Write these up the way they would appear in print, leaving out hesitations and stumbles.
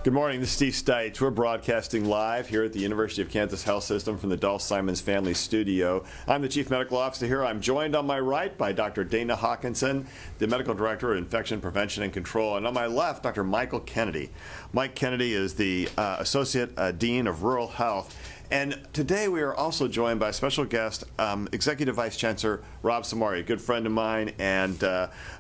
Good morning, this is Steve Stites. We're broadcasting live here at the University of Kansas Health System from the Dolph Simons Family Studio. I'm the Chief Medical Officer here. I'm joined on my right by Dr. Dana Hawkinson, the Medical Director of Infection Prevention and Control, and on my left, Dr. Michael Kennedy. Mike Kennedy is the Associate Dean of Rural Health. And today we are also joined by a special guest, Executive Vice Chancellor Rob Simari, a good friend of mine, and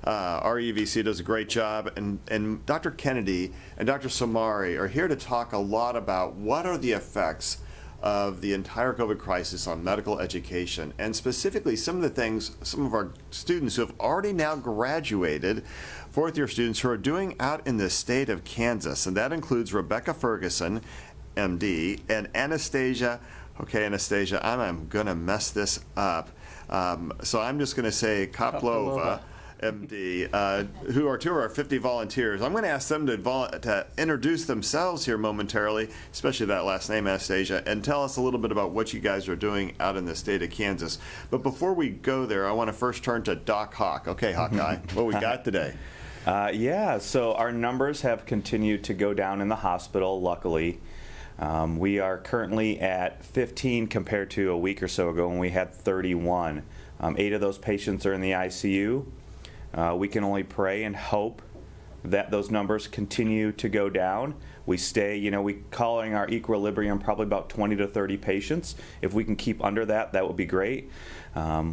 REVC does a great job. And Dr. Kennedy and Dr. Simari are here to talk a lot about what are the effects of the entire COVID crisis on medical education, and specifically some of the things some of our students who have already now graduated, fourth-year students who are doing out in the state of Kansas. And that includes Rebecca Ferguson, MD, and Anastasia, Anastasia, I'm going to mess this up, so I'm just going to say Koptelova, MD, who are two of our 50 volunteers. I'm going to ask them to introduce themselves here momentarily, especially that last name, Anastasia, and tell us a little bit about what you guys are doing out in the state of Kansas. But before we go there, I want to first turn to Doc Hawk. Okay, Hawkeye, what we got today? So our numbers have continued to go down in the hospital, luckily. We are currently at 15 compared to a week or so ago when we had 31. 8 of those patients are in the ICU. We can only pray and hope that those numbers continue to go down. We stay, we calling our equilibrium probably about 20 to 30 patients. If we can keep under that, that would be great.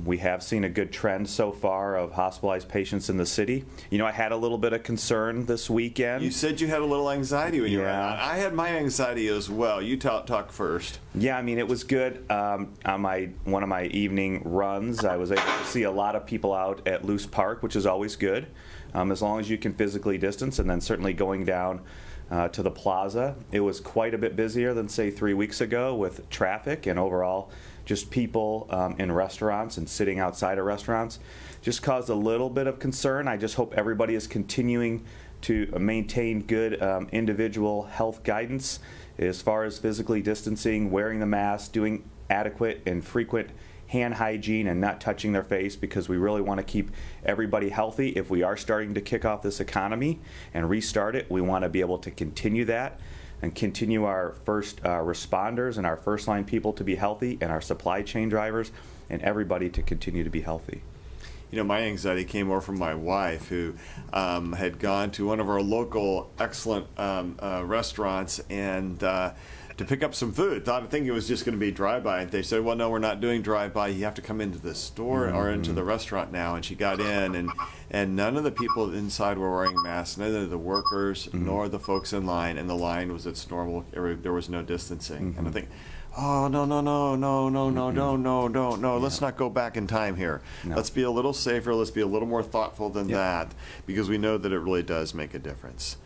We have seen a good trend so far of hospitalized patients in the city. I had a little bit of concern this weekend. You said you had a little anxiety when you were out. I had my anxiety as well. You talk first. Yeah, it was good. On one of my evening runs, I was able to see a lot of people out at Loose Park, which is always good, as long as you can physically distance, and then certainly going down to the plaza. It was quite a bit busier than, say, 3 weeks ago with traffic and overall just people in restaurants and sitting outside of restaurants. Just caused a little bit of concern. I just hope everybody is continuing to maintain good individual health guidance as far as physically distancing, wearing the mask, doing adequate and frequent hand hygiene, and not touching their face, because we really want to keep everybody healthy. If we are starting to kick off this economy and restart it, we want to be able to continue that and continue our first responders and our first line people to be healthy, and our supply chain drivers and everybody to continue to be healthy. My anxiety came more from my wife, who had gone to one of our local excellent restaurants and to pick up some food. Thinking it was just going to be drive-by. They said, well, no, we're not doing drive-by. You have to come into the store or into the restaurant now. And she got in, and none of the people inside were wearing masks, neither the workers nor the folks in line, and the line was its normal. There was no distancing. And I think, oh, no, let's not go back in time here. No. Let's be a little safer. Let's be a little more thoughtful than that, because we know that it really does make a difference.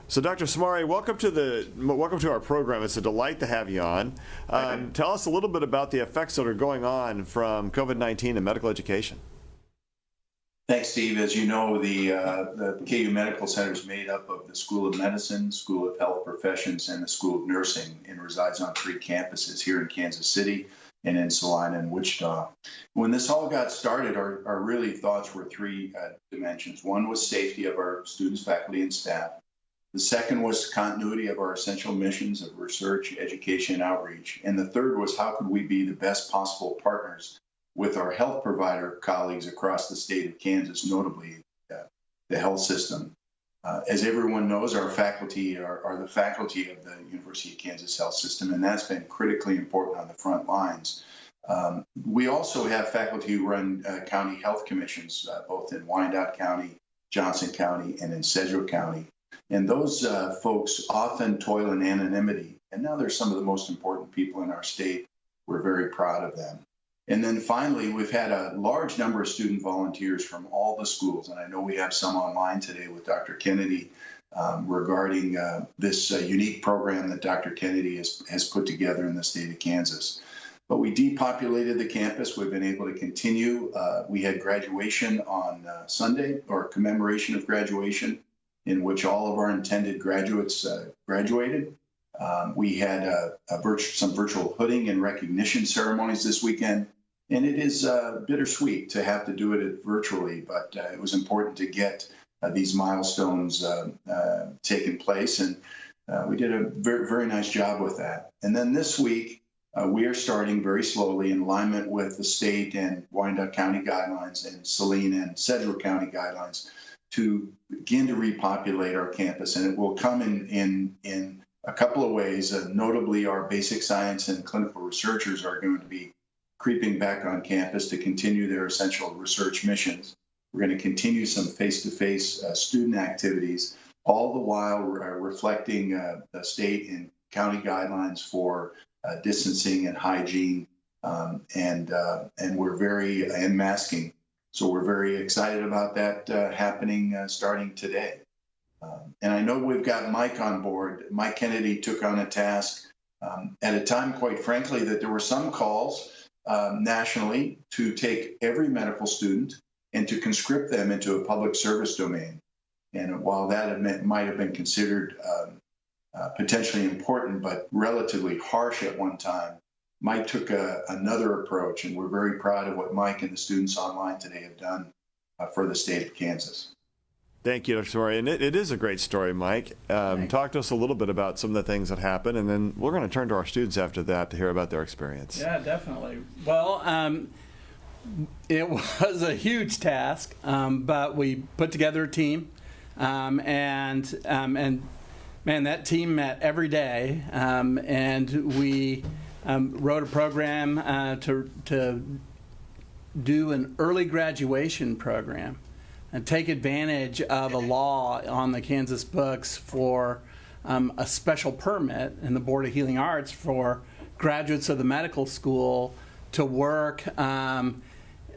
So, Dr. Simari, welcome to our program. It's a delight to have you on. Tell us a little bit about the effects that are going on from COVID-19 in medical education. Thanks, Steve. As you know, the KU Medical Center is made up of the School of Medicine, School of Health Professions, and the School of Nursing, and resides on 3 campuses here in Kansas City and in Salina and Wichita. When this all got started, our really thoughts were 3 dimensions. One was safety of our students, faculty, and staff. The second was continuity of our essential missions of research, education, and outreach. And the third was how could we be the best possible partners with our health provider colleagues across the state of Kansas, notably the health system. As everyone knows, our faculty are the faculty of the University of Kansas Health System, and that's been critically important on the front lines. We also have faculty who run county health commissions, both in Wyandotte County, Johnson County, and in Sedgwick County. And those folks often toil in anonymity. And now they're some of the most important people in our state. We're very proud of them. And then finally, we've had a large number of student volunteers from all the schools. And I know we have some online today with Dr. Kennedy regarding this unique program that Dr. Kennedy has put together in the state of Kansas. But we depopulated the campus. We've been able to continue. We had graduation on Sunday, or commemoration of graduation, in which all of our intended graduates graduated. We had some virtual hooding and recognition ceremonies this weekend, and it is bittersweet to have to do it virtually, but it was important to get these milestones taking place. And we did a very, very nice job with that. And then this week, we are starting very slowly in alignment with the state and Wyandotte County guidelines and Saline and Sedgwick County guidelines to begin to repopulate our campus. And it will come in a couple of ways. Notably, our basic science and clinical researchers are going to be creeping back on campus to continue their essential research missions. We're going to continue some face-to-face student activities, all the while reflecting the state and county guidelines for distancing and hygiene, and masking. So we're very excited about that happening starting today. And I know we've got Mike on board. Mike Kennedy took on a task at a time, quite frankly, that there were some calls nationally to take every medical student and to conscript them into a public service domain. And while that might have been considered potentially important, but relatively harsh at one time, Mike took another approach, and we're very proud of what Mike and the students online today have done for the state of Kansas. Thank you, Dr. Simari. And it is a great story, Mike. Talk to us a little bit about some of the things that happened, and then we're going to turn to our students after that to hear about their experience. Yeah, definitely. Well, it was a huge task, but we put together a team, and man, that team met every day, and we wrote a program to do an early graduation program and take advantage of a law on the Kansas books for a special permit in the Board of Healing Arts for graduates of the medical school to work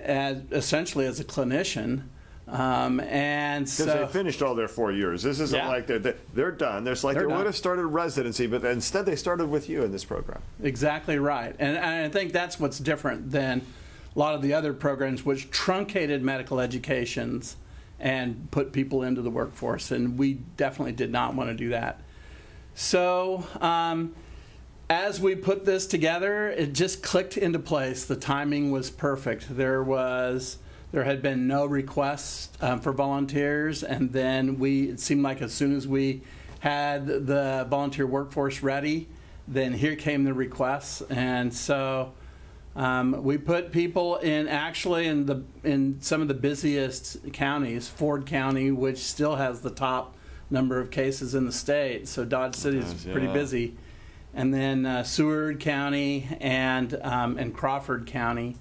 essentially as a clinician. And so because they finished all their 4 years. This isn't like they're done. There's like they would have started residency, but instead they started with you in this program. Exactly right. And I think that's what's different than a lot of the other programs, which truncated medical educations and put people into the workforce. And we definitely did not want to do that. So as we put this together, it just clicked into place. The timing was perfect. There had been no requests for volunteers, and then it seemed like as soon as we had the volunteer workforce ready, then here came the requests. And so we put people in some of the busiest counties, Ford County, which still has the top number of cases in the state, so Dodge City is pretty busy, and then Seward County and Crawford County.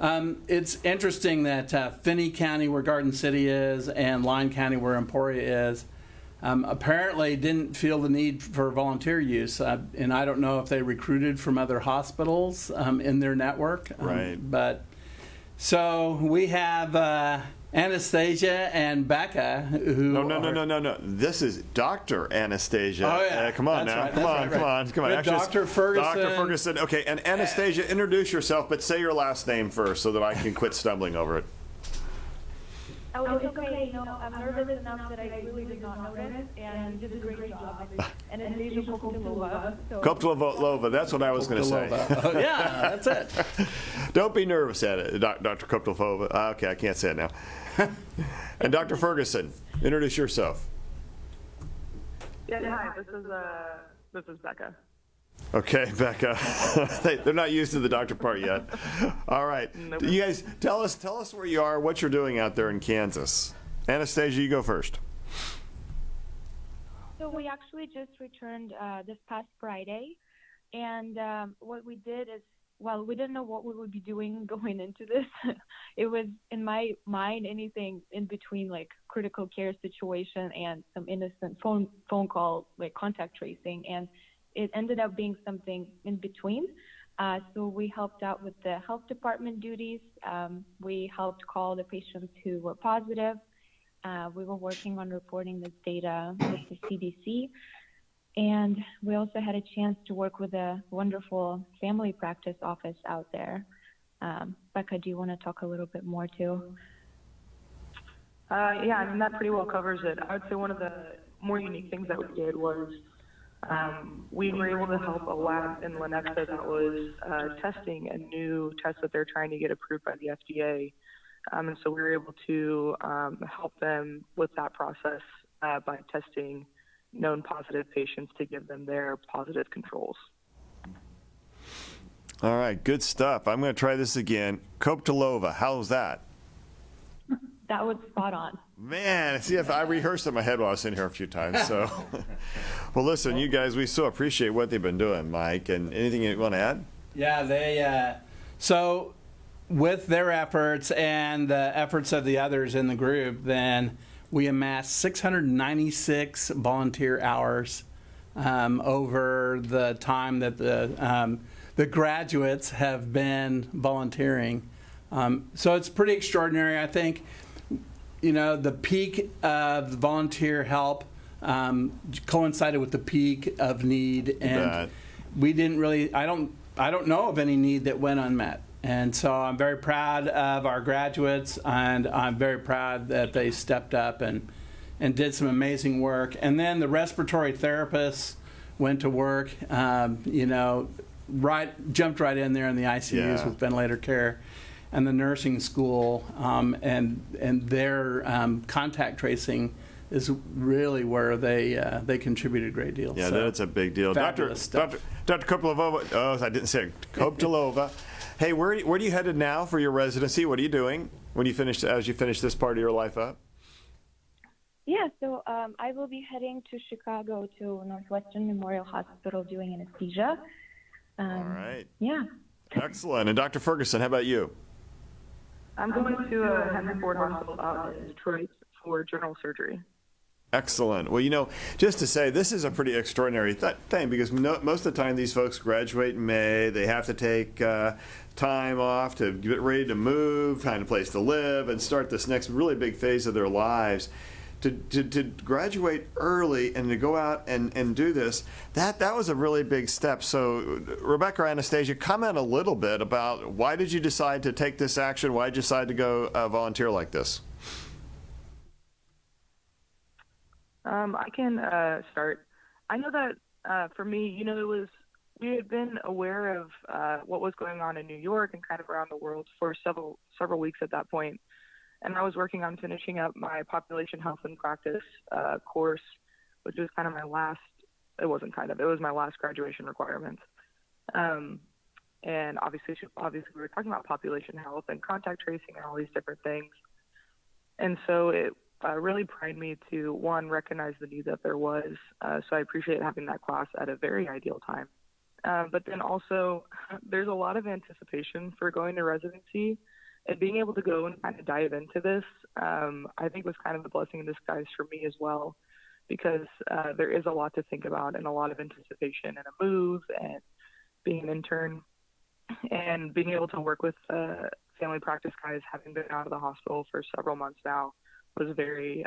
It's interesting that Finney County, where Garden City is, and Lyon County, where Emporia is, apparently didn't feel the need for volunteer use. And I don't know if they recruited from other hospitals in their network. Right. But so we have Anastasia and Becca, who No. This is Dr. Anastasia. Oh, yeah. Come on That's now. right. Come on. Actually, Dr. Ferguson. Dr. Ferguson. Okay, and Anastasia, introduce yourself, but say your last name first so that I can quit stumbling over it. Oh, it's okay. I'm nervous enough that I really did not notice, and you did a great job. Anastasia Koptelova. Koptelova, that's what I was going to say. Oh, yeah, that's it. Don't be nervous at it, Dr. Koptelova. Okay, I can't say it now. And Dr. Ferguson, introduce yourself. Yeah, hi, this is Becca. Okay, Becca. They're not used to the doctor part yet. All right. Nope. You guys, tell us where you are, what you're doing out there in Kansas. Anastasia, you go first. So we actually just returned this past Friday, and what we did is, we didn't know what we would be doing going into this. It was, in my mind, anything in between, like critical care situation and some innocent phone call, like contact tracing, and it ended up being something in between. So we helped out with the health department duties. We helped call the patients who were positive. We were working on reporting this data with the CDC. And we also had a chance to work with a wonderful family practice office out there. Becca, do you want to talk a little bit more too? Yeah, I mean, that pretty well covers it. I would say one of the more unique things that we did was we were able to help a lab in Lenexa that was testing a new test that they're trying to get approved by the FDA. And so we were able to help them with that process by testing known positive patients to give them their positive controls. All right, good stuff. I'm going to try this again. Koptelova, how's that? That was spot on. Man, see, if I rehearsed in my head while I was in here a few times. So, well, listen, you guys, we so appreciate what they've been doing, Mike. And anything you want to add? Yeah, they so with their efforts and the efforts of the others in the group, then we amassed 696 volunteer hours over the time that the graduates have been volunteering. So it's pretty extraordinary. I think, you know, the peak of volunteer help coincided with the peak of need, and we didn't really. I don't know of any need that went unmet. And so I'm very proud of our graduates, and I'm very proud that they stepped up and did some amazing work. And then the respiratory therapists went to work, you know, jumped right in there in the ICUs with ventilator care, and the nursing school and their contact tracing is really where they contributed a great deal. Yeah, so, that's a big deal. Dr. Koptelova, oh, I didn't say it. Koptelova. Hey, where are you headed now for your residency? What are you doing when you finish this part of your life up? Yeah, so I will be heading to Chicago to Northwestern Memorial Hospital doing anesthesia. All right. Yeah. Excellent. And Dr. Ferguson, how about you? I'm going to Henry Ford Hospital out in Detroit for general surgery. Excellent. Well, you know, just to say, this is a pretty extraordinary thing, because most of the time these folks graduate in May. They have to take time off to get ready to move, find a place to live, and start this next really big phase of their lives. To graduate early and to go out and do this, that was a really big step. So, Rebecca or Anastasia, comment a little bit about why did you decide to take this action? Why did you decide to go volunteer like this? I can start. I know that for me, you know, we had been aware of what was going on in New York and kind of around the world for several weeks at that point. And I was working on finishing up my population health and practice course, which was kind of my last, it was my last graduation requirement. And obviously we were talking about population health and contact tracing and all these different things. And so it really primed me to, one, recognize the need that there was. So I appreciate having that class at a very ideal time. But then also, there's a lot of anticipation for going to residency. And being able to go and kind of dive into this, I think was kind of a blessing in disguise for me as well, because there is a lot to think about and a lot of anticipation and a move and being an intern and being able to work with family practice guys, having been out of the hospital for several months now, was very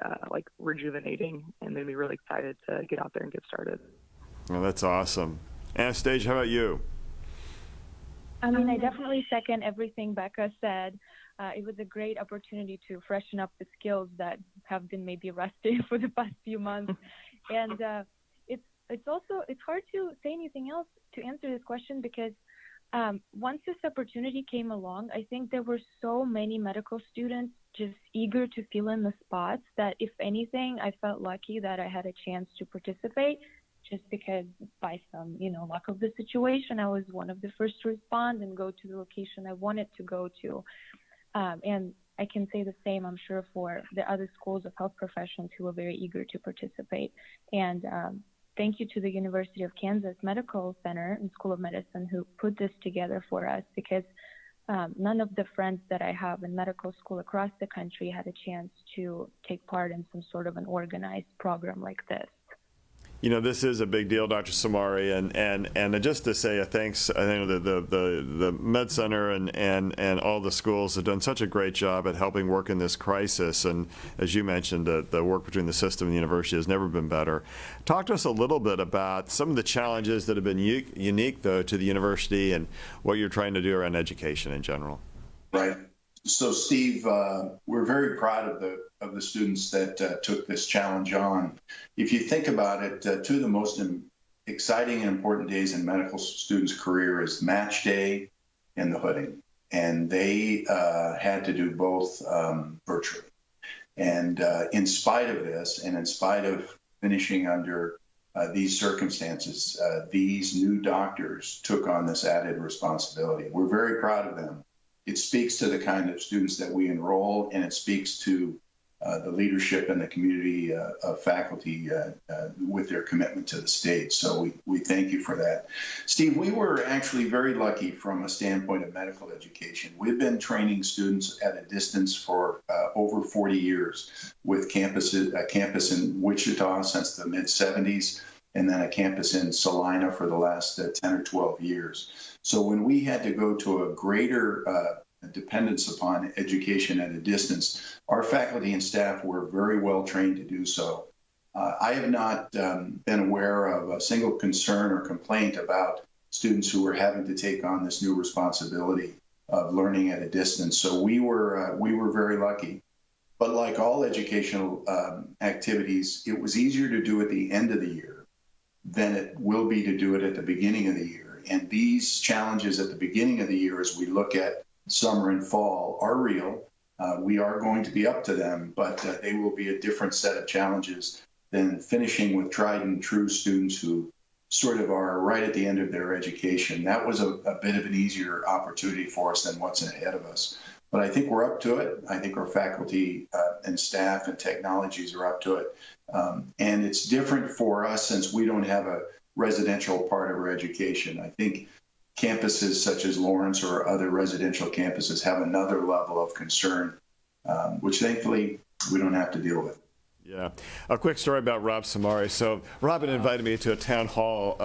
rejuvenating and made me really excited to get out there and get started. Well, that's awesome. Anastasia, how about you? I mean, I definitely second everything Becca said. It was a great opportunity to freshen up the skills that have been maybe rusty for the past few months. And it's hard to say anything else to answer this question, because once this opportunity came along, I think there were so many medical students just eager to fill in the spots that, if anything, I felt lucky that I had a chance to participate, just because by some, luck of the situation, I was one of the first to respond and go to the location I wanted to go to. And I can say the same, I'm sure, for the other schools of health professions who were very eager to participate. And thank you to the University of Kansas Medical Center and School of Medicine who put this together for us, because none of the friends that I have in medical school across the country had a chance to take part in some sort of an organized program like this. You know, this is a big deal, Dr. Simari, and just to say a thanks. I think the Med Center and all the schools have done such a great job at helping work in this crisis. And as you mentioned, the work between the system and the university has never been better. Talk to us a little bit about some of the challenges that have been unique, though, to the university and what you're trying to do around education in general. Right. So, Steve, we're very proud of the students that took this challenge on. If you think about it, two of the most exciting and important days in medical students' career is match day and the hooding. And they had to do both virtually. And in spite of this, and in spite of finishing under these circumstances. These new doctors took on this added responsibility. We're very proud of them. It speaks to the kind of students that we enroll, and it speaks to the leadership and the community of faculty with their commitment to the state. So we thank you for that. Steve, we were actually very lucky from a standpoint of medical education. We've been training students at a distance for over 40 years with a campus in Wichita since the mid-'70s, and then a campus in Salina for the last 10 or 12 years. So when we had to go to a greater dependence upon education at a distance, our faculty and staff were very well trained to do so. I have not been aware of a single concern or complaint about students who were having to take on this new responsibility of learning at a distance. So we were very lucky. But like all educational activities, it was easier to do at the end of the year than it will be to do it at the beginning of the year. And these challenges at the beginning of the year, as we look at summer and fall, are real. We are going to be up to them, but they will be a different set of challenges than finishing with tried and true students who sort of are right at the end of their education. That was a bit of an easier opportunity for us than what's ahead of us. But I think we're up to it. I think our faculty and staff and technologies are up to it. And it's different for us since we don't have a residential part of our education. I think campuses such as Lawrence or other residential campuses have another level of concern, which thankfully we don't have to deal with. Yeah. A quick story about Rob Simari. So Robin invited me to a town hall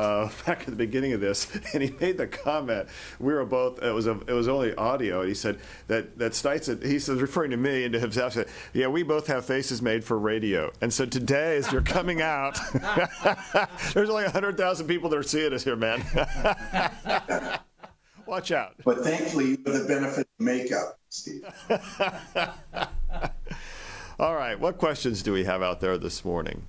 back at the beginning of this, and he made the comment. We were both, it was only audio, and he said that Stites, he says, referring to me and to himself, said, yeah, we both have faces made for radio. And so today, as you're coming out, there's only 100,000 people that are seeing us here, man. Watch out. But thankfully, you have the benefit of makeup, Steve. All right, what questions do we have out there this morning?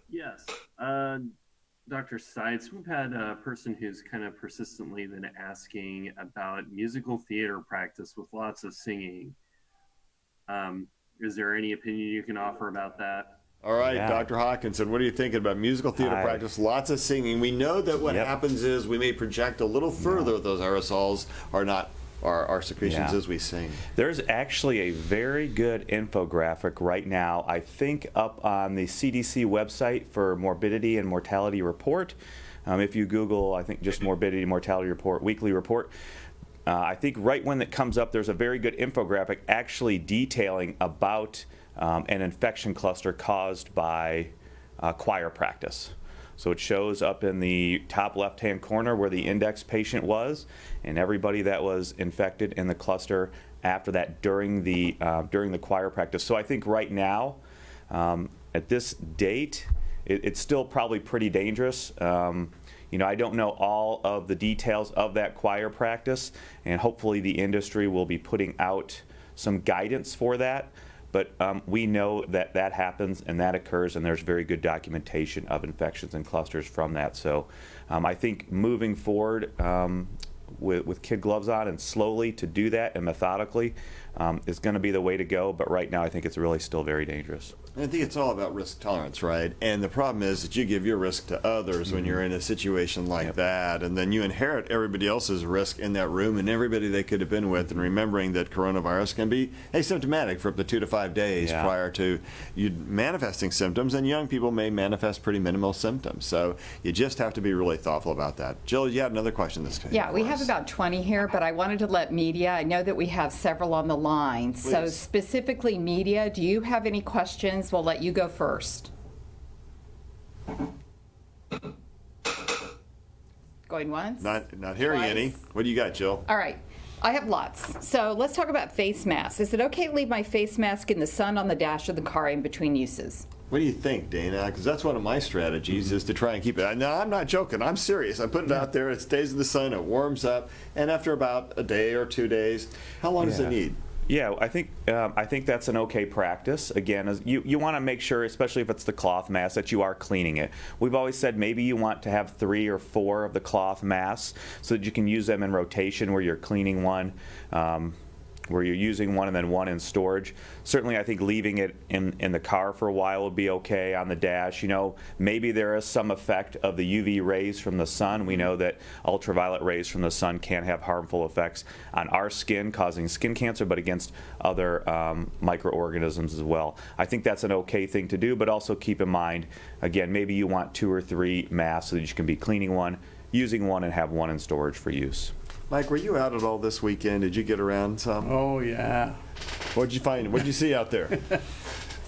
Yes, Dr. Stites, we've had a person who's kind of persistently been asking about musical theater practice with lots of singing. Is there any opinion you can offer about that? All right, Yeah. Dr. Hawkinson, what are you thinking about musical theater practice? Lots of singing. We know that what happens is we may project a little further. Those aerosols are not our secretions as we sing. There's actually a very good infographic right now, I think up on the CDC website for morbidity and mortality report. If you Google, I think just morbidity and mortality report, weekly report, I think right when it comes up, there's a very good infographic actually detailing about an infection cluster caused by choir practice. So it shows up in the top left-hand corner where the index patient was, and everybody that was infected in the cluster after that during the choir practice. So I think right now, at this date, it's still probably pretty dangerous. You know, I don't know all of the details of that choir practice, and hopefully the industry will be putting out some guidance for that. But we know that that happens and that occurs, and there's very good documentation of infections and clusters from that. So I think moving forward with kid gloves on and slowly to do that and methodically is going to be the way to go. But right now I think it's really still very dangerous. I think it's all about risk tolerance, right? And the problem is that you give your risk to others when you're in a situation like that, and then you inherit everybody else's risk in that room and everybody they could have been with, and remembering that coronavirus can be asymptomatic for up to 2 to 5 days prior to you manifesting symptoms, and young people may manifest pretty minimal symptoms. So you just have to be really thoughtful about that. Jill, you had another question this case. Yeah, we have about 20 here, but I wanted to let media, I know that we have several on the line. Please. So specifically media, do you have any questions? We'll let you go first. Going once? Not hearing Twice. any. What do you got, Jill? All right. I have lots. So let's talk about face masks. Is it okay to leave my face mask in the sun on the dash of the car in between uses? What do you think, Dana? Because that's one of my strategies is to try and keep it. No, I'm not joking. I'm serious. I put it out there. It stays in the sun. It warms up. And after about a day or 2 days, how long does it need? Yeah, I think that's an okay practice. Again, you want to make sure, especially if it's the cloth mask, that you are cleaning it. We've always said maybe you want to have 3 or 4 of the cloth masks so that you can use them in rotation where you're cleaning one where you're using one and then one in storage. Certainly, I think leaving it in the car for a while would be okay, on the dash. Maybe there is some effect of the UV rays from the sun. We know that ultraviolet rays from the sun can have harmful effects on our skin, causing skin cancer, but against other microorganisms as well. I think that's an okay thing to do, but also keep in mind, again, maybe you want 2 or 3 masks so that you can be cleaning one, using one, and have one in storage for use. Mike, were you out at all this weekend? Did you get around some? Oh, yeah. What'd you find? What'd you see out there?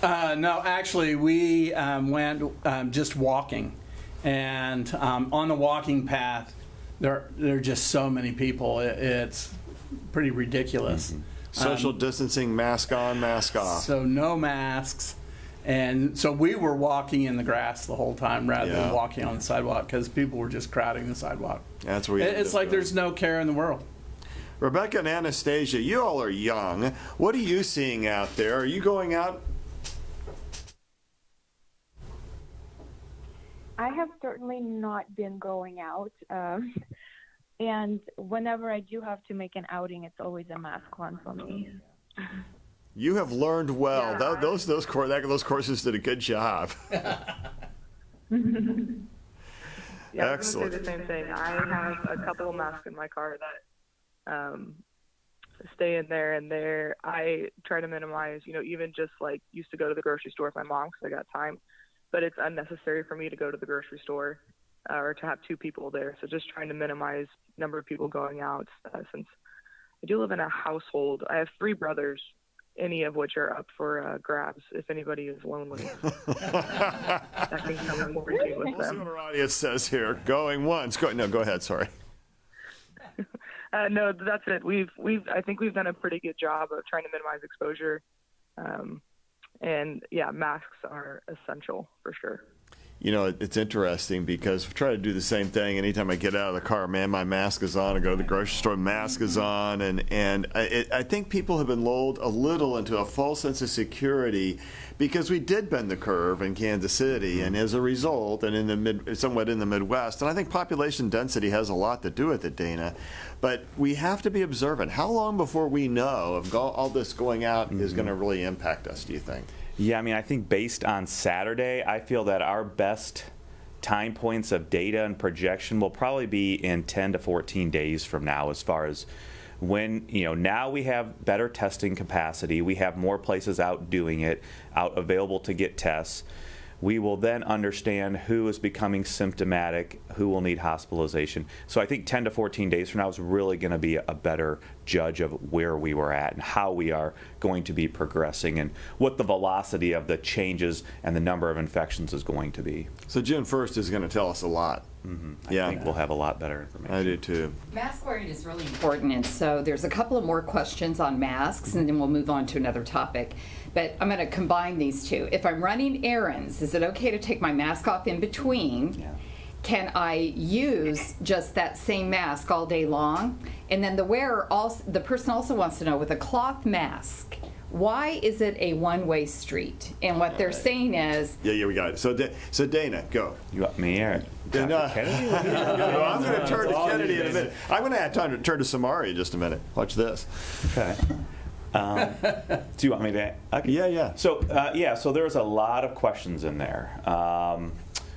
No, actually, we went just walking. And on the walking path, there are just so many people. It's pretty ridiculous. Social distancing, mask on, mask off. So no masks. And so we were walking in the grass the whole time rather than walking on the sidewalk because people were just crowding the sidewalk. That's where it's like there's no care in the world. Rebecca and Anastasia, you all are young. What are you seeing out there? Are you going out? I have certainly not been going out. And whenever I do have to make an outing, it's always a mask on for me. You have learned well. Yeah, Those courses did a good job. Yeah, I was Excellent. going to say the same thing. I have a couple of masks in my car that stay in there, and I try to minimize, even just like used to go to the grocery store with my mom because I got time, but it's unnecessary for me to go to the grocery store or to have 2 people there. So just trying to minimize number of people going out since I do live in a household. I have 3 brothers, any of which are up for grabs if anybody is lonely. That can come in quarantine with We'll see them. what our audience says here. Going once. Go ahead. Sorry. No, that's it. I think we've done a pretty good job of trying to minimize exposure. And yeah, masks are essential for sure. It's interesting because I try to do the same thing. Anytime I get out of the car, man, my mask is on. I go to the grocery store, mask is on. And I think people have been lulled a little into a false sense of security because we did bend the curve in Kansas City. And as a result, and somewhat in the Midwest, and I think population density has a lot to do with it, Dana, but we have to be observant. How long before we know if all this going out is going to really impact us, do you think? Yeah, I think based on Saturday, I feel that our best time points of data and projection will probably be in 10 to 14 days from now, as far as when, now we have better testing capacity, we have more places out doing it, out available to get tests. We will then understand who is becoming symptomatic, who will need hospitalization. So I think 10 to 14 days from now is really going to be a better judge of where we were at and how we are going to be progressing and what the velocity of the changes and the number of infections is going to be. So June 1st is going to tell us a lot. I think we'll have a lot better information. I do too. Mask wearing is really important, and so there's a couple of more questions on masks, and then we'll move on to another topic. But I'm going to combine these two. If I'm running errands, is it okay to take my mask off in between? Yeah. Can I use just that same mask all day long? And then the person also wants to know, with a cloth mask, why is it a one-way street? And what they're saying is... Yeah, we got it. So Dana, go. You want me or No. Dr. Kennedy? No, I'm going to turn to Kennedy in a minute. I'm going to have time to turn to Simari in just a minute. Watch this. Okay. Do you want me to? Okay. Yeah. So there's a lot of questions in there.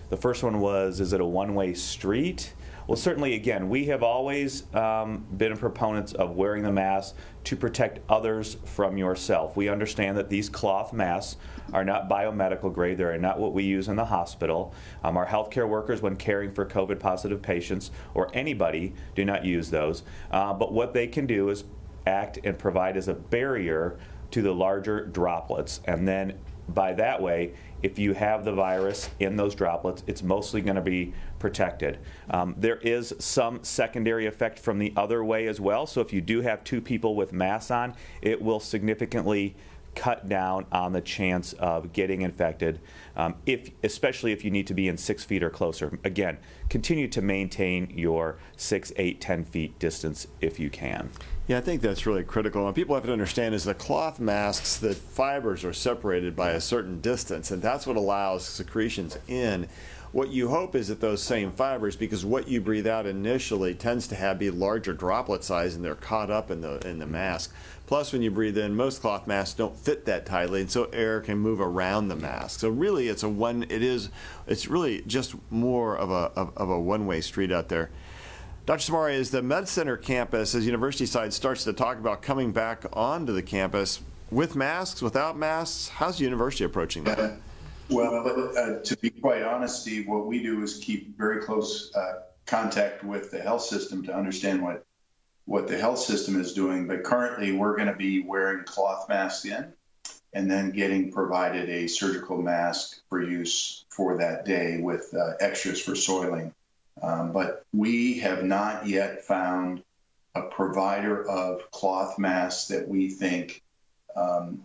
The first one was, is it a one-way street? Well, certainly, again, we have always been proponents of wearing the mask to protect others from yourself. We understand that these cloth masks are not biomedical grade. They are not what we use in the hospital. Our healthcare workers, when caring for COVID-positive patients or anybody, do not use those. But what they can do is act and provide as a barrier to the larger droplets. And then by that way, if you have the virus in those droplets, it's mostly going to be protected. There is some secondary effect from the other way as well. So if you do have 2 people with masks on, it will significantly cut down on the chance of getting infected, especially if you need to be in 6 feet or closer. Again, continue to maintain your 6, 8, 10 feet distance if you can. Yeah, I think that's really critical. And people have to understand is the cloth masks, the fibers are separated by a certain distance, and that's what allows secretions in. What you hope is that those same fibers, because what you breathe out initially tends to be larger droplet size, and they're caught up in the mask. Plus, when you breathe in, most cloth masks don't fit that tightly, and so air can move around the mask. So really, it's really just more of a one-way street out there. Dr. Simari, as the Med Center campus, as University Side starts to talk about coming back onto the campus with masks, without masks, how's the university approaching that? Well, to be quite honest, Steve, what we do is keep very close contact with the health system to understand what the health system is doing. But currently, we're going to be wearing cloth masks in and then getting provided a surgical mask for use for that day with extras for soiling. But we have not yet found a provider of cloth masks that we think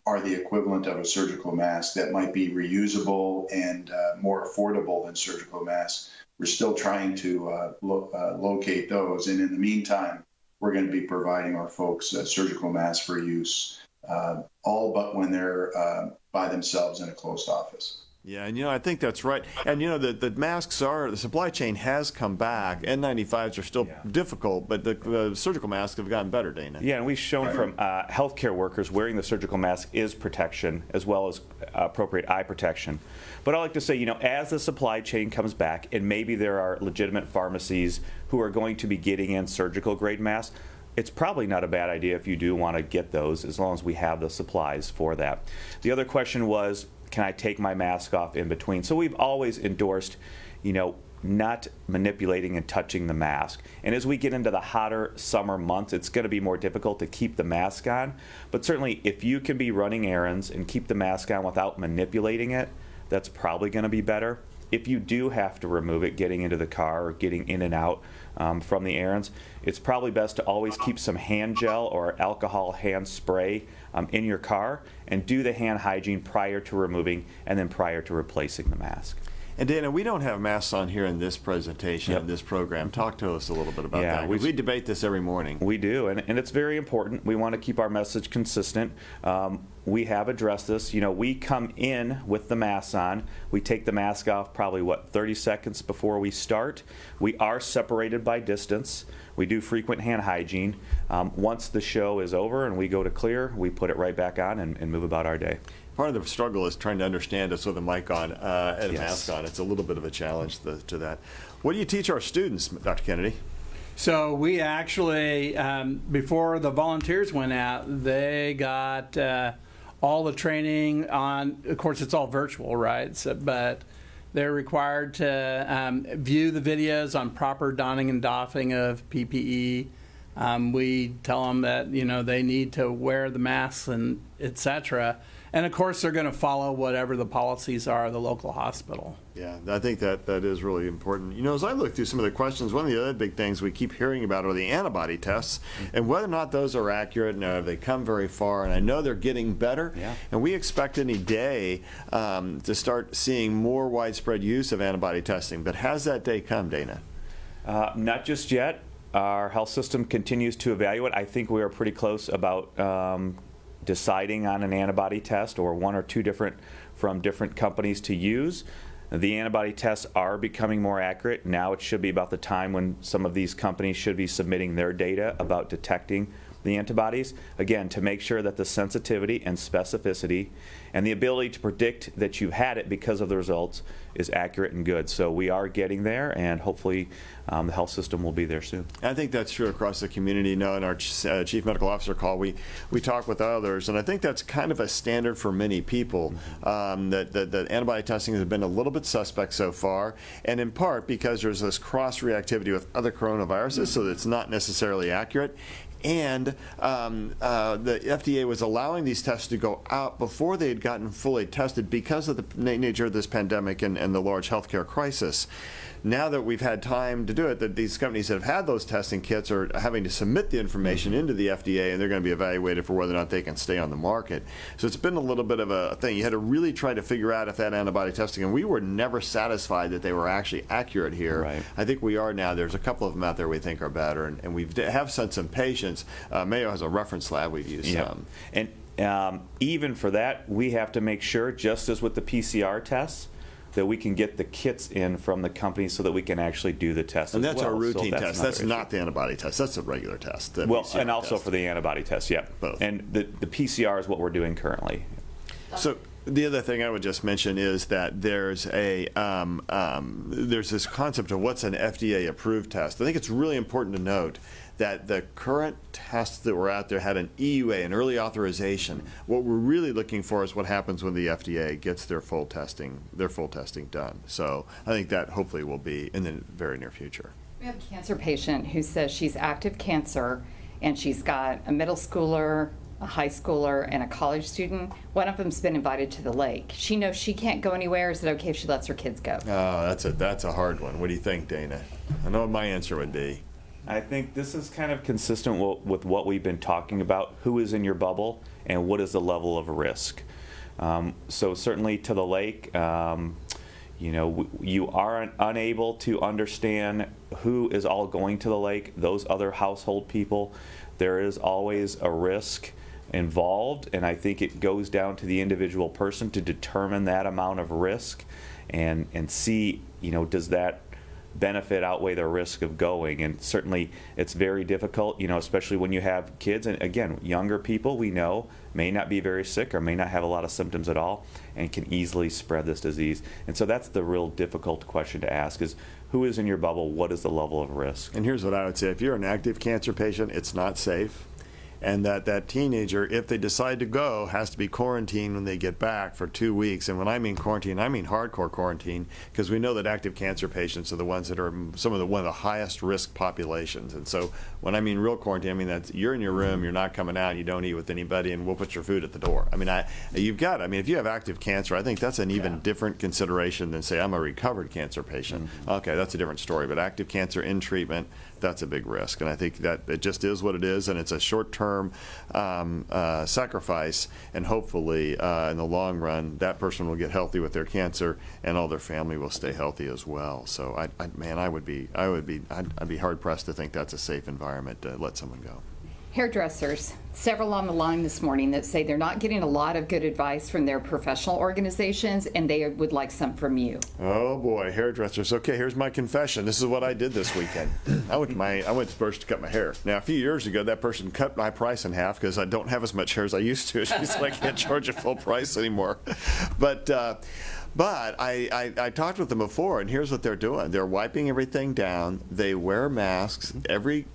are the equivalent of a surgical mask that might be reusable and more affordable than surgical masks. We're still trying to locate those. And in the meantime, we're going to be providing our folks surgical masks for use, all but when they're by themselves in a closed office. Yeah, and I think that's right. And the masks the supply chain has come back. N95s are still difficult, but the surgical masks have gotten better, Dana. Yeah, and we've shown from healthcare workers wearing the surgical mask is protection as well as appropriate eye protection. But I like to say, as the supply chain comes back, and maybe there are legitimate pharmacies who are going to be getting in surgical grade masks, it's probably not a bad idea if you do want to get those, as long as we have the supplies for that. The other question was, can I take my mask off in between? So we've always endorsed, not manipulating and touching the mask. And as we get into the hotter summer months, it's going to be more difficult to keep the mask on. But certainly, if you can be running errands and keep the mask on without manipulating it, that's probably going to be better. If you do have to remove it, getting into the car or getting in and out from the errands, it's probably best to always keep some hand gel or alcohol hand spray in your car, and do the hand hygiene prior to removing and then prior to replacing the mask. And Dana, we don't have masks on here in this presentation, in this program. Talk to us a little bit about that. We debate this every morning. We do, and it's very important. We want to keep our message consistent. We have addressed this. We come in with the masks on. We take the mask off probably, 30 seconds before we start. We are separated by distance. We do frequent hand hygiene. Once the show is over and we go to clear, we put it right back on and move about our day. Part of the struggle is trying to understand us with a mic on and a mask on. It's a little bit of a challenge to that. What do you teach our students, Dr. Kennedy? So we actually, before the volunteers went out, they got all the training on, of course it's all virtual, right? But they're required to view the videos on proper donning and doffing of PPE. We tell them that, they need to wear the masks and et cetera. And of course, they're going to follow whatever the policies are of the local hospital. Yeah, I think that is really important. As I look through some of the questions, one of the other big things we keep hearing about are the antibody tests, and whether or not those are accurate, and have they come very far. And I know they're getting better, and we expect any day to start seeing more widespread use of antibody testing. But has that day come, Dana? Not just yet. Our health system continues to evaluate. I think we are pretty close about deciding on an antibody test, or one or two from different companies to use. The antibody tests are becoming more accurate. Now it should be about the time when some of these companies should be submitting their data about detecting the antibodies, again, to make sure that the sensitivity and specificity and the ability to predict that you had it because of the results is accurate and good. So we are getting there, and hopefully the health system will be there soon. I think that's true across the community. In our chief medical officer call, we talk with others, and I think that's kind of a standard for many people, that antibody testing has been a little bit suspect so far, and in part because there's this cross-reactivity with other coronaviruses, so that it's not necessarily accurate. And the FDA was allowing these tests to go out before they had gotten fully tested because of the nature of this pandemic and the large healthcare crisis. Now that we've had time to do it, that these companies that have had those testing kits are having to submit the information into the FDA, and they're going to be evaluated for whether or not they can stay on the market. So it's been a little bit of a thing. You had to really try to figure out if that antibody testing, and we were never satisfied that they were actually accurate here. Right. I think we are now. There's a couple of them out there we think are better, and we have sent some patients. Mayo has a reference lab we've used some. And even for that, we have to make sure, just as with the PCR tests, that we can get the kits in from the company so that we can actually do the test. And as that's well. our routine So test. That's not the antibody test. That's a regular test. the Well, PCR and also test. for the antibody test, yeah. Both. And the PCR is what we're doing currently. So the other thing I would just mention is that there's this concept of what's an FDA-approved test. I think it's really important to note that the current tests that were out there had an EUA, an early authorization. What we're really looking for is what happens when the FDA gets their full testing done. So I think that hopefully will be in the very near future. We have a cancer patient who says she's active cancer, and she's got a middle schooler, a high schooler, and a college student. One of them's been invited to the lake. She knows she can't go anywhere. Is it okay if she lets her kids go? Oh, that's a hard one. What do you think, Dana? I know what my answer would be. I think this is kind of consistent with what we've been talking about. Who is in your bubble and what is the level of risk? So certainly to the lake, you are unable to understand who is all going to the lake, those other household people. There is always a risk involved, and I think it goes down to the individual person to determine that amount of risk and see, does that benefit outweigh the risk of going. And certainly it's very difficult, especially when you have kids, and again, younger people we know may not be very sick or may not have a lot of symptoms at all and can easily spread this disease. And so that's the real difficult question to ask, is who is in your bubble? What is the level of risk? And here's what I would say. If you're an active cancer patient, it's not safe. And that teenager, if they decide to go, has to be quarantined when they get back for 2 weeks. And when I mean quarantine, I mean hardcore quarantine, because we know that active cancer patients are the ones that are one of the highest risk populations. And so when I mean real quarantine, I mean that you're in your room, you're not coming out, you don't eat with anybody, and we'll put your food at the door. I mean, if you have active cancer, I think that's an even different consideration than, say, I'm a recovered cancer patient. Mm-hmm. Okay, that's a different story. But active cancer in treatment, that's a big risk. And I think that it just is what it is, and it's a short-term sacrifice, and hopefully in the long run that person will get healthy with their cancer and all their family will stay healthy as well. So I'd be hard pressed to think that's a safe environment to let someone go. Hairdressers, several on the line this morning that say they're not getting a lot of good advice from their professional organizations, and they would like some from you. Oh boy, hairdressers. Okay, here's my confession. This is what I did this weekend. I went to Spurs to cut my hair. Now, a few years ago, that person cut my price in half because I don't have as much hair as I used to. She's like, I can't charge a full price anymore. But I talked with them before, and here's what they're doing. They're wiping everything down. They wear masks. Every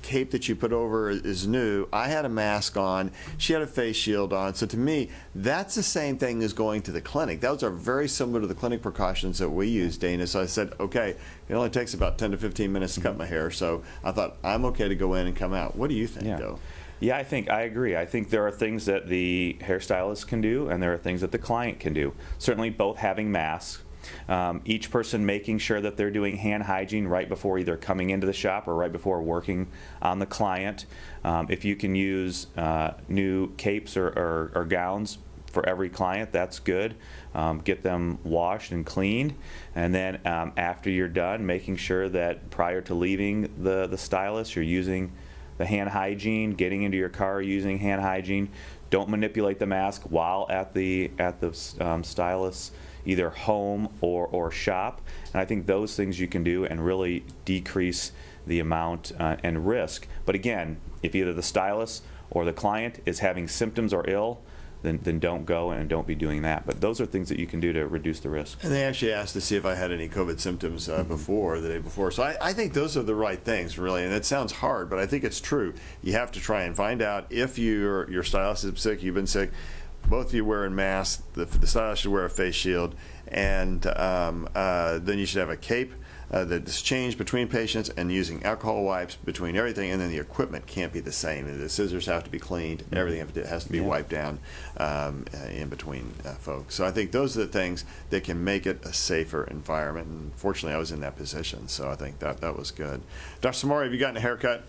cape that you put over is new. I had a mask on. She had a face shield on. So to me, that's the same thing as going to the clinic. Those are very similar to the clinic precautions that we use, Dana. So I said, okay, it only takes about 10 to 15 minutes to cut my hair. So I thought, I'm okay to go in and come out. What do you think, though? Yeah, I agree. I think there are things that the hairstylist can do, and there are things that the client can do. Certainly both having masks. Each person making sure that they're doing hand hygiene right before either coming into the shop or right before working on the client. If you can use new capes or gowns for every client, that's good. Get them washed and cleaned, and then after you're done, making sure that prior to leaving the stylist, you're using the hand hygiene, getting into your car using hand hygiene. Don't manipulate the mask while at the stylist's either home or shop. And I think those things you can do and really decrease the amount and risk. But again, if either the stylist or the client is having symptoms or ill, then don't go and don't be doing that. But those are things that you can do to reduce the risk. And they actually asked to see if I had any COVID symptoms the day before. So I think those are the right things, really. And it sounds hard, but I think it's true. You have to try and find out if your stylist is sick, you've been sick. Both of you wearing masks. The stylist should wear a face shield, and then you should have a cape that's changed between patients, and using alcohol wipes between everything, and then the equipment can't be the same. The scissors have to be cleaned. Everything has to be wiped down in between folks. So I think those are the things that can make it a safer environment. And fortunately, I was in that position, so I think that was good. Dr. Simari, have you gotten a haircut?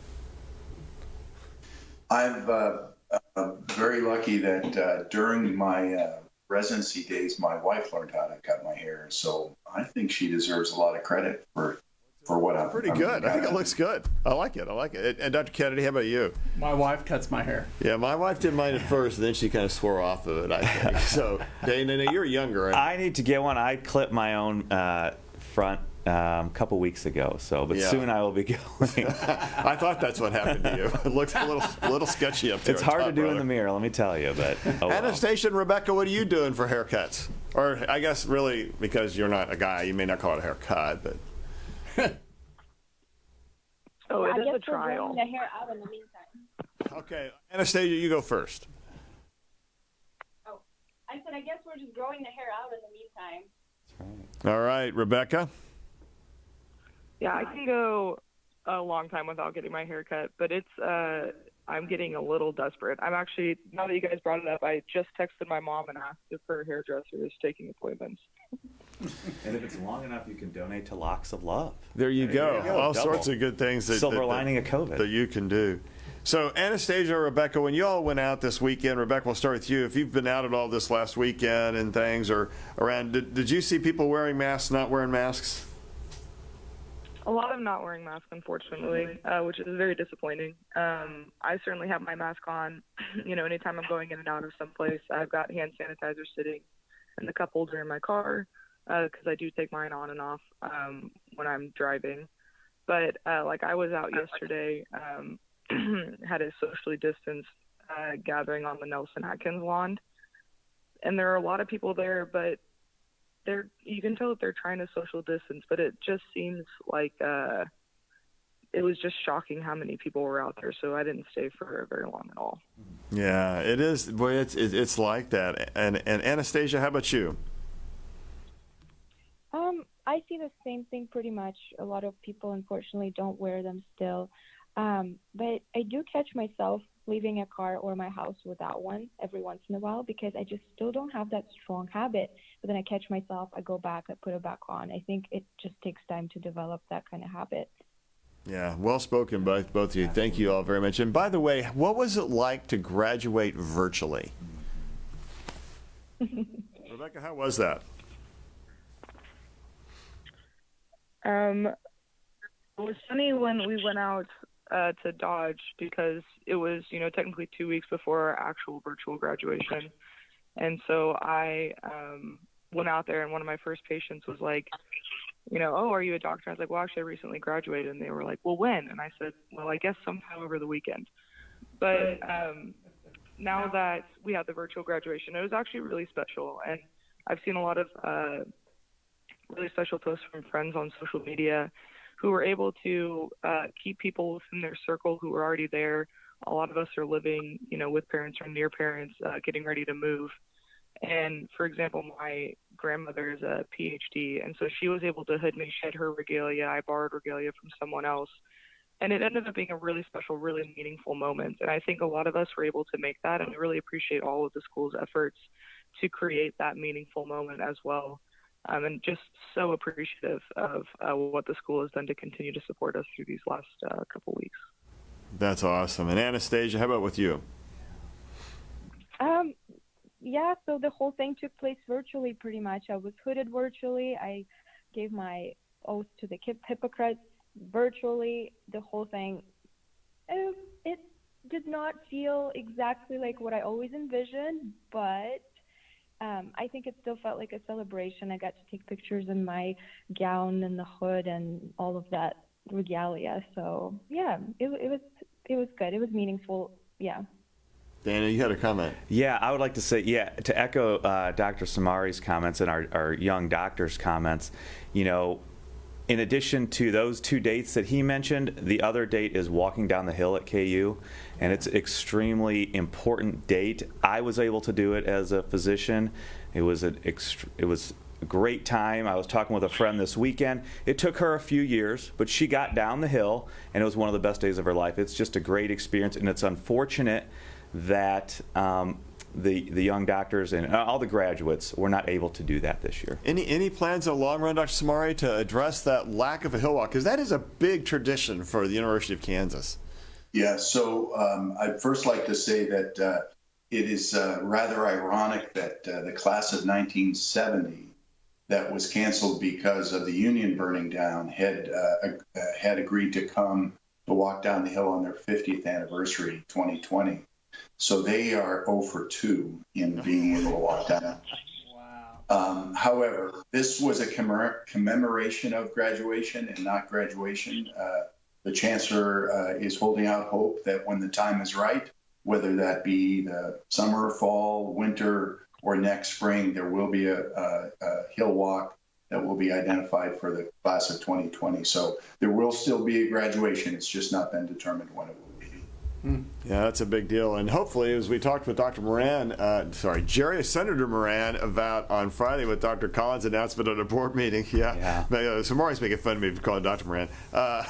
I'm very lucky that during my residency days, my wife learned how to cut my hair. So I think she deserves a lot of credit for for what I'm Pretty good. I think it looks good. I like it. And Dr. Kennedy, how about you? My wife cuts my hair. Yeah, my wife did mine at first, and then she kind of swore off of it, I think. So, Dana, you're younger. Right? I need to get one. I clipped my own front a couple weeks ago, but Yeah. soon I will be going. I thought that's what happened to you. It looked a little sketchy up there. It's hard to top, do in brother. the mirror, let me tell you. But well. Anastasia and Rebecca, what are you doing for haircuts? Or I guess really, because you're not a guy, you may not call it a haircut, but Oh, I it is guess a we're trial. growing the hair out in the meantime. okay. Anastasia, you go first. Oh, I said I guess we're just growing the hair out in the meantime. All right, Rebecca. Yeah, I can go a long time without getting my hair cut, but I'm getting a little desperate. I'm actually, now that you guys brought it up, I just texted my mom and asked if her hairdresser is taking appointments. And if it's long enough, you can donate to Locks of Love. There you go. All Double. sorts of good things Silver lining of COVID. that you can do. So, Anastasia, Rebecca, when you all went out this weekend, Rebecca, we'll start with you. If you've been out at all this last weekend and things, or around, did you see people wearing masks, not wearing masks? A lot of not wearing masks, unfortunately, which is very disappointing. I certainly have my mask on. Anytime I'm going in and out of someplace, I've got hand sanitizer sitting in the cup holder in my car because I do take mine on and off when I'm driving. But I was out yesterday, had a socially distanced gathering on the Nelson Atkins lawn, and there are a lot of people there, but you can tell that they're trying to social distance, but it just seems like it was just shocking how many people were out there. So I didn't stay for very long at all. Yeah, it is. Boy, it's like that. And Anastasia, how about you? I see the same thing pretty much. A lot of people, unfortunately, don't wear them still. But I do catch myself leaving a car or my house without one every once in a while because I just still don't have that strong habit. But then I catch myself, I go back, I put it back on. I think it just takes time to develop that kind of habit. Yeah, well spoken, both of you. Thank you all very much. And by the way, what was it like to graduate virtually? Rebecca, how was that? It was funny when we went out to Dodge because it was, technically 2 weeks before our actual virtual graduation. And so I went out there, and one of my first patients was like, oh, are you a doctor? I was like, well, actually, I recently graduated. And they were like, well, when? And I said, well, I guess sometime over the weekend. But now that we had the virtual graduation, it was actually really special. And I've seen a lot of really special posts from friends on social media who were able to keep people within their circle who were already there. A lot of us are living, with parents or near parents, getting ready to move. And for example, my grandmother is a PhD, and so she was able to hood me, shed her regalia. I borrowed regalia from someone else. And it ended up being a really special, really meaningful moment. And I think a lot of us were able to make that, and I really appreciate all of the school's efforts to create that meaningful moment as well. And just so appreciative of what the school has done to continue to support us through these last couple weeks. That's awesome. And Anastasia, how about with you? Yeah, so the whole thing took place virtually pretty much. I was hooded virtually. I gave my oath to the Hippocrates virtually. The whole thing, it did not feel exactly like what I always envisioned, but I think it still felt like a celebration. I got to take pictures in my gown and the hood and all of that regalia. So yeah, it was good. It was meaningful. Yeah. Dana, you had a comment. Yeah, I would like to say, to echo Dr. Simari's comments and our young doctor's comments, in addition to those 2 dates that he mentioned, the other date is walking down the hill at KU, and it's an extremely important date. I was able to do it as a physician. It was a great time. I was talking with a friend this weekend. It took her a few years, but she got down the hill, and it was one of the best days of her life. It's just a great experience, and it's unfortunate that the young doctors and all the graduates were not able to do that this year. Any plans in the long run, Dr. Simari, to address that lack of a hill walk? Because that is a big tradition for the University of Kansas. Yeah, so I'd first like to say that it is rather ironic that the class of 1970 that was canceled because of the union burning down had agreed to come to walk down the hill on their 50th anniversary, 2020. So they are 0 for 2 in being able to walk down. Wow. However, this was a commemoration of graduation and not graduation. The Chancellor is holding out hope that when the time is right, whether that be the summer, fall, winter, or next spring, there will be a hill walk that will be identified for the class of 2020. So there will still be a graduation. It's just not been determined when it will be. Yeah, that's a big deal. And hopefully, as we talked with Dr. Moran, Senator Moran, about on Friday with Dr. Collins' announcement at a board meeting. Yeah. Simari's making fun of me for calling Dr. Moran. At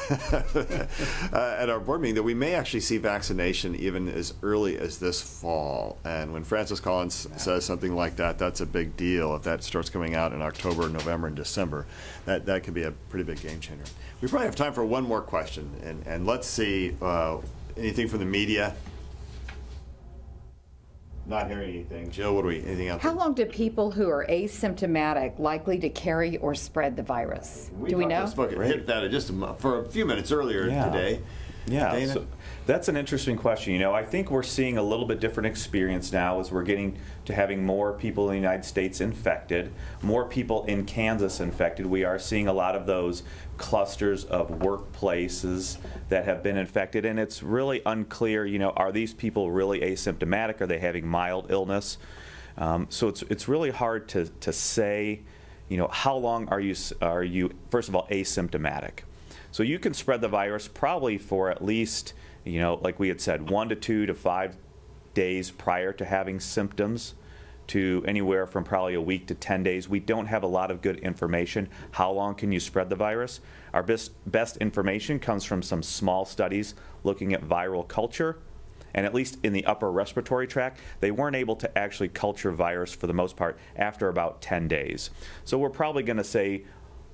our board meeting, that we may actually see vaccination even as early as this fall. And when Francis Collins says something like that, that's a big deal. If that starts coming out in October, November, and December, that could be a pretty big game changer. We probably have time for one more question. And let's see. Anything from the media? Not hearing anything. Jill, anything else? How long do people who are asymptomatic likely to carry or spread the virus? Do we know? We hit that for a few minutes earlier today. Yeah, Dana? so that's an interesting question. I think we're seeing a little bit different experience now as we're getting to having more people in the United States infected, more people in Kansas infected. We are seeing a lot of those clusters of workplaces that have been infected, and it's really unclear, are these people really asymptomatic? Are they having mild illness? So it's really hard to say, how long are you, first of all, asymptomatic? So you can spread the virus probably for at least, like we had said, 1 to 2 to 5 days prior to having symptoms, to anywhere from probably a week to 10 days. We don't have a lot of good information. How long can you spread the virus? Our best information comes from some small studies looking at viral culture. And at least in the upper respiratory tract, they weren't able to actually culture virus for the most part after about 10 days. So we're probably going to say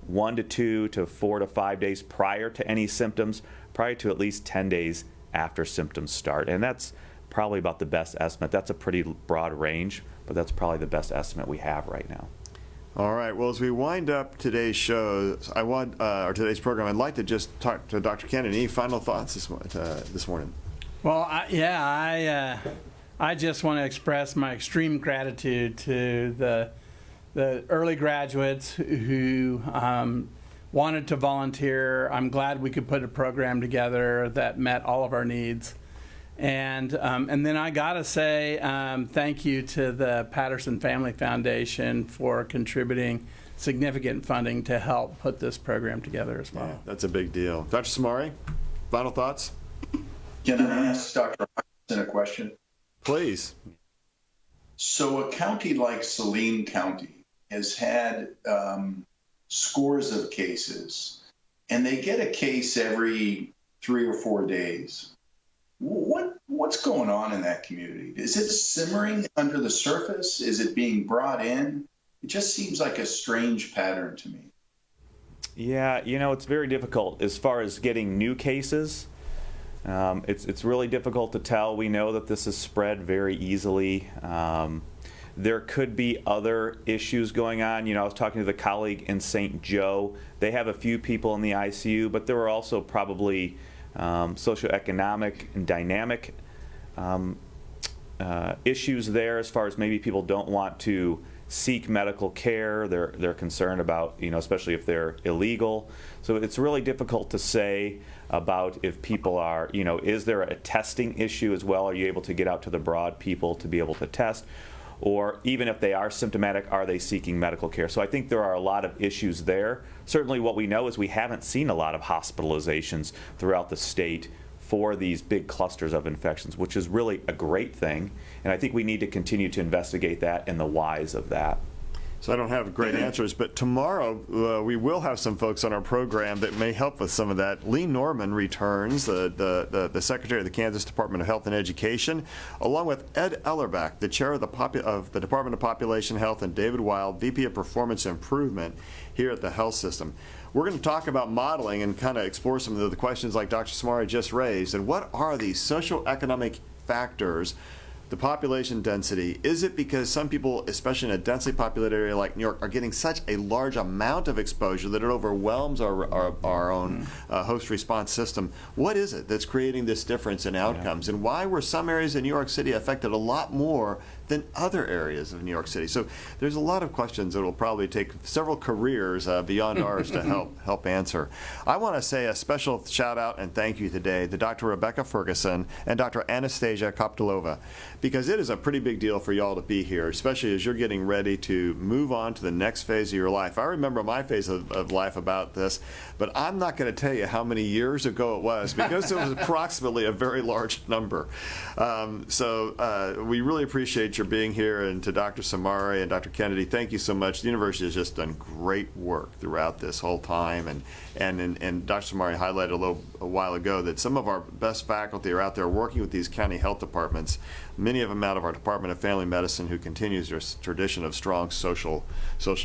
1 to 2 to 4 to 5 days prior to any symptoms, prior to at least 10 days after symptoms start. And that's probably about the best estimate. That's a pretty broad range, but that's probably the best estimate we have right now. All right. Well, as we wind up today's show, or today's program, I'd like to just talk to Dr. Cannon. Any final thoughts this morning? Well, I just want to express my extreme gratitude to the early graduates who wanted to volunteer. I'm glad we could put a program together that met all of our needs. And then I gotta say thank you to the Patterson Family Foundation for contributing significant funding to help put this program together as well. Yeah, that's a big deal. Dr. Simari, final thoughts? Can I ask Dr. Hutchinson a question? Please. So a county like Saline County has had scores of cases, and they get a case every 3 or 4 days. What's going on in that community? Is it simmering under the surface? Is it being brought in? It just seems like a strange pattern to me. Yeah, it's very difficult as far as getting new cases. It's really difficult to tell. We know that this is spread very easily. There could be other issues going on. I was talking to the colleague in St. Joe. They have a few people in the ICU, but there were also probably socioeconomic and dynamic issues there, as far as maybe people don't want to seek medical care. They're concerned about, especially if they're illegal. So it's really difficult to say about if people are, is there a testing issue as well? Are you able to get out to the broad people to be able to test? Or even if they are symptomatic, are they seeking medical care? So I think there are a lot of issues there. Certainly what we know is we haven't seen a lot of hospitalizations throughout the state for these big clusters of infections, which is really a great thing. And I think we need to continue to investigate that and the whys of that. So I don't have great answers, but tomorrow we will have some folks on our program that may help with some of that. Lee Norman returns, the Secretary of the Kansas Department of Health and Education, along with Ed Ellerbach, the Chair of the Department of Population Health, and David Wild, VP of Performance Improvement here at the health system. We're going to talk about modeling and kind of explore some of the questions like Dr. Simari just raised, and what are these socioeconomic factors the population density, is it because some people, especially in a densely populated area like New York, are getting such a large amount of exposure that it overwhelms our own host response system? What is it that's creating this difference in outcomes? And why were some areas in New York City affected a lot more than other areas of New York City? So there's a lot of questions that will probably take several careers beyond ours to help answer. I want to say a special shout out and thank you today to Dr. Rebecca Ferguson and Dr. Anastasia Koptelova, because it is a pretty big deal for y'all to be here, especially as you're getting ready to move on to the next phase of your life. I remember my phase of life about this, but I'm not going to tell you how many years ago it was, because it was approximately a very large number. So we really appreciate your being here, and to Dr. Simari and Dr. Kennedy, thank you so much. The university has just done great work throughout this whole time, and Dr. Simari highlighted a while ago that some of our best faculty are out there working with these county health departments, many of them out of our Department of Family Medicine, who continues their tradition of strong social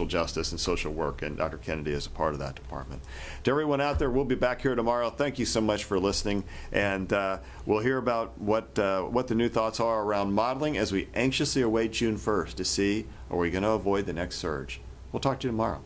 justice and social work, and Dr. Kennedy is a part of that department. To everyone out there, we'll be back here tomorrow. Thank you so much for listening, and we'll hear about what the new thoughts are around modeling as we anxiously await June 1st to see, are we going to avoid the next surge? We'll talk to you tomorrow.